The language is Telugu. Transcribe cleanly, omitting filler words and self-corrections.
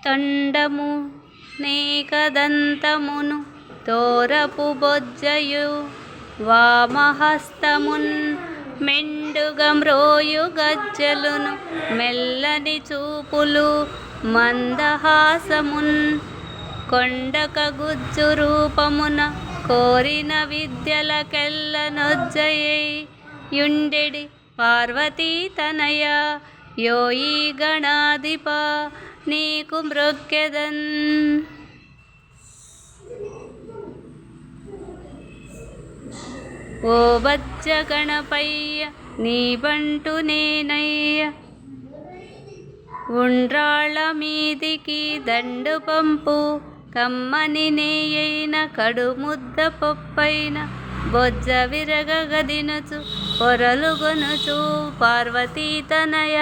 తొండము నేకదంతమును తోరపు బొజ్జయు వామహస్తమున్ మెండుగా మ్రోయు గజ్జలును మెల్లని చూపులు మందహాసమున్ కొండక గుజ్జు రూపమున కోరిన విద్యలకెల్ల నొజ్జయై యుండెడి పార్వతీ తనయ యోయి గణాధిప నీకు మ్రొక్కెదన్. ఓ బజ్జ గణపయ్య నీ బంటు నేనయ్య ఉండ్రాళ్ళ మీదికి దండు పంపు కమ్మని నేయైన కడుముద్ద పప్పైన బొజ్జ విరగ గదినుచు పొరలుగొనుచు పార్వతీ తనయ.